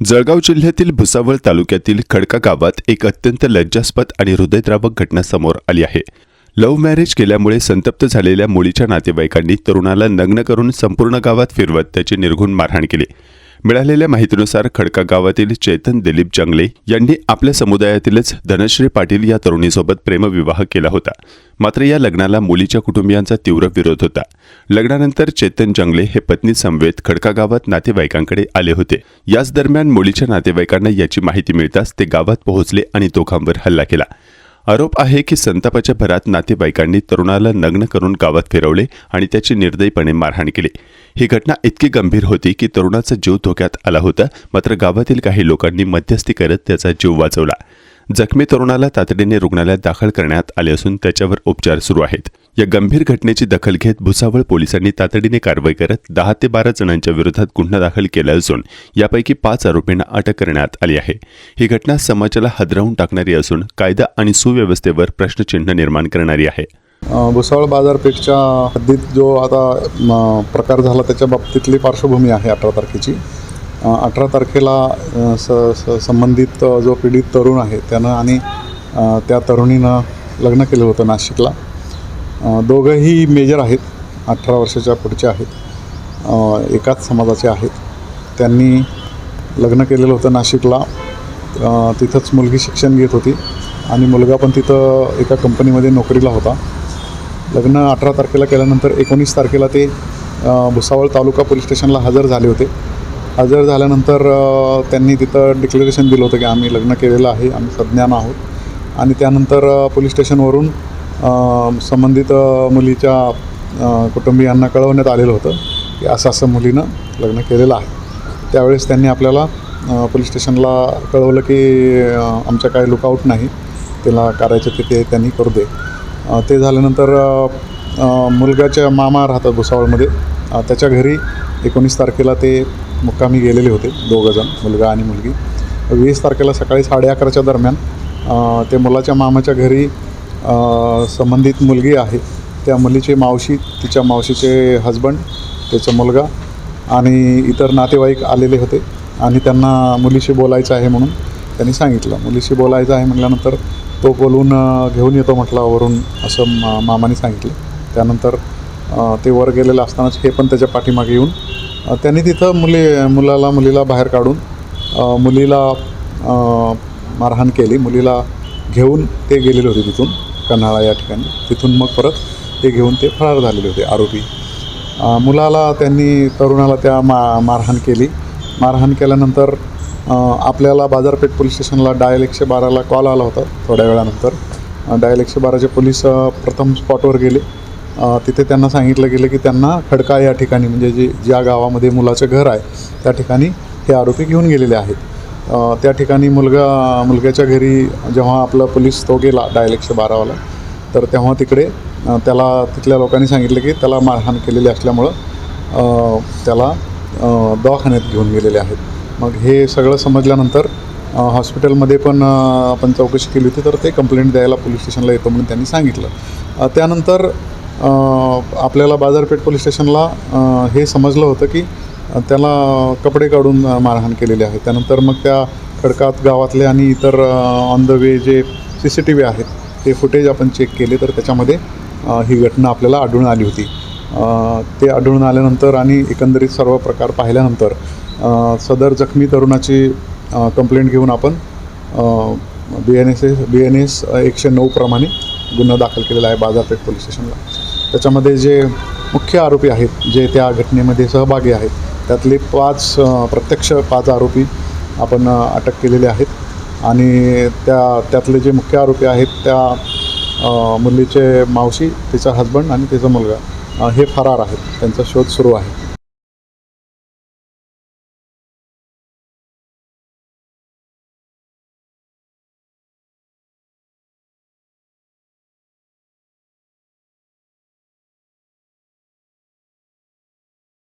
जळगाव जिल्ह्यातील भुसावळ तालुक्यातील खडका गावात एक अत्यंत लज्जास्पद आणि हृदयद्रावक घटना समोर आली आहे। लव्ह मॅरेज केल्यामुळे संतप्त झालेल्या मुलीच्या नातेवाईकांनी तरुणाला नग्न करून संपूर्ण गावात फिरवत त्याची निर्घृण मारहाण केली। मिळालेल्या माहितीनुसार खडका गावातील चेतन दिलीप जंगले यांनी आपल्या समुदायातीलच धनश्री पाटील या तरुणीसोबत प्रेमविवाह केला होता। मात्र या लग्नाला मुलीच्या कुटुंबियांचा तीव्र विरोध होता। लग्नानंतर चेतन जंगले हे पत्नी समवेत खडका गावात नातेवाईकांकडे आले होते। याच दरम्यान मुलीच्या नातेवाईकांना याची माहिती मिळताच ते गावात पोहोचले आणि दोघांवर हल्ला केला। आरोप आहे की संतापाच्या भरात नातेवाईकांनी तरुणाला नग्न करून गावात फिरवले आणि त्याची निर्दयीपणे मारहाण केली। ही घटना इतकी गंभीर होती की तरुणाचा जीव धोक्यात आला होता। मात्र गावातील काही लोकांनी मध्यस्थी करत त्याचा जीव वाचवला। जखमी तरुणाला तातडीने रुग्णालयात दाखल करण्यात आले असून त्याच्यावर उपचार सुरू आहेत। या गंभीर घटनेची दखल घेत भुसावळ पोलिसांनी तातडीने कारवाई करत 10 ते 12 जणांच्या विरोधात गुन्हा दाखल केला असून यापैकी 5 आरोपींना अटक करण्यात आली आहे। ही घटना समाजाला हादरवून टाकणारी असून कायदा आणि सुव्यवस्थेवर प्रश्नचिन्ह निर्माण करणारी आहे। भुसावळ बाजारपेठच्या हद्दीत जो आता प्रकार झाला त्याच्या बाबतीतली पार्श्वभूमी आहे 18 तारखेची। 18 तारखेला संबंधित जो पीडित तरुण आहे त्यानं आणि त्या तरुणीनं लग्न केलं होतं नाशिकला। दोघंही मेजर आहेत, 18 वर्षाच्या पुढचे आहेत, एकाच समाजाचे आहेत। त्यांनी लग्न केलेलं होतं नाशिकला। तिथंच मुलगी शिक्षण घेत होती आणि मुलगा पण तिथं एका कंपनीमध्ये नोकरीला होता। लग्न 18 तारखेला केल्यानंतर 19 तारखेला ते भुसावळ तालुका पोलीस स्टेशनला हजर झाले होते। हजर झाल्यानंतर त्यांनी तिथं डिक्लेरेशन दिलं होतं की आम्ही लग्न केलेलं आहे, आम्ही सज्ञान आहोत। आणि त्यानंतर पोलीस स्टेशनवरून संबंधित मुलीच्या कुटुंबियांना कळवण्यात आलेलं होतं की असं मुलीनं लग्न केलेलं आहे। त्यावेळेस त्यांनी आपल्याला पोलीस स्टेशनला कळवलं की आमच्या काही लुकआउट नाही, त्याला करायचं ते त्यांनी करू दे। ते झाल्यानंतर मुलगाच्या मामा राहतात भुसावळमध्ये, त्याच्या घरी 19 तारखेला ते मुक्कामी गेलेले होते, दोघंजण, मुलगा आणि मुलगी। 20 तारखेला सकाळी 11:30च्या दरम्यान ते मुलाच्या मामाच्या घरी संबंधित मुलगी आहे त्या मुलीची मावशी, तिच्या मावशीचे हजबंड, त्याचा मुलगा आणि इतर नातेवाईक आलेले होते आणि त्यांना मुलीशी बोलायचं आहे म्हणून त्यांनी सांगितलं। मुलीशी बोलायचं आहे म्हटल्यानंतर तो बोलून घेऊन येतो म्हटला वरून, असं मामाने सांगितलं। त्यानंतर ते वर गेलेलं असतानाच हे पण त्याच्या पाठीमागे येऊन त्यांनी तिथं मुलीला बाहेर काढून मुलीला मारहाण केली। मुलीला घेऊन ते गेलेले होते तिथून कन्हाळा या ठिकाणी। तिथून मग परत ते घेऊन ते फरार झालेले होते आरोपी। मुलाला त्यांनी, तरुणाला त्या मारहाण केली। मारहाण केल्यानंतर आपल्याला बाजारपेठ पोलीस स्टेशनला डायल 112ला कॉल आला होता। थोड्या वेळानंतर डायल 112चे पोलीस प्रथम स्पॉटवर गेले। तिथे त्यांना सांगितलं गेलं की त्यांना खडका या ठिकाणी, म्हणजे ज्या गावामध्ये मुलाचं घर आहे त्या ठिकाणी हे आरोपी घेऊन गेलेले आहेत। त्या ठिकाणी मुलग्याच्या घरी जेव्हा आपला पोलीस तो गेला डायल 112वाला, तर तेव्हा तिकडे त्याला तिथल्या लोकांनी सांगितलं की त्याला मारहाण केलेली असल्यामुळं त्याला दवाखान्यात घेऊन गेलेले आहेत। मग हे सगळं समजल्यानंतर हॉस्पिटलमध्ये पण आपण चौकशी केली होती, तर ते कंप्लेंट द्यायला पोलीस स्टेशनला येतो म्हणून त्यांनी सांगितलं। त्यानंतर आपल्याला बाजारपेठ पोलीस स्टेशनला हे समजलं होतं की त्याला कपडे काढून मारहाण केलेली आहे। त्यानंतर मग त्या खडकात गावातले आणि इतर ऑन द वे जे CCTV आहेत ते फुटेज आपण चेक केले, तर त्याच्यामध्ये ही घटना आपल्याला आढळून आली होती। ते आढळून आल्यानंतर आणि एकंदरीत सर्व प्रकार पाहिल्यानंतर सदर जखमी तरुणाची कंप्लेंट घेऊन आपण BNS 109 प्रमाणे गुन्हा दाखल केलेला आहे बाजारपेठ पोलीस स्टेशनला। त्याच्यामध्ये जे मुख्य आरोपी आहेत, जे त्या घटनेमध्ये सहभागी आहेत, त्यातले प्रत्यक्ष 5 आरोपी आपण अटक केलेले आहेत आणि त्यातले जे मुख्य आरोपी आहेत त्या मुलीचे मावशी, तिचा हजबंड आणि तिचा मुलगा हे फरार आहेत। त्यांचा शोध सुरू आहे।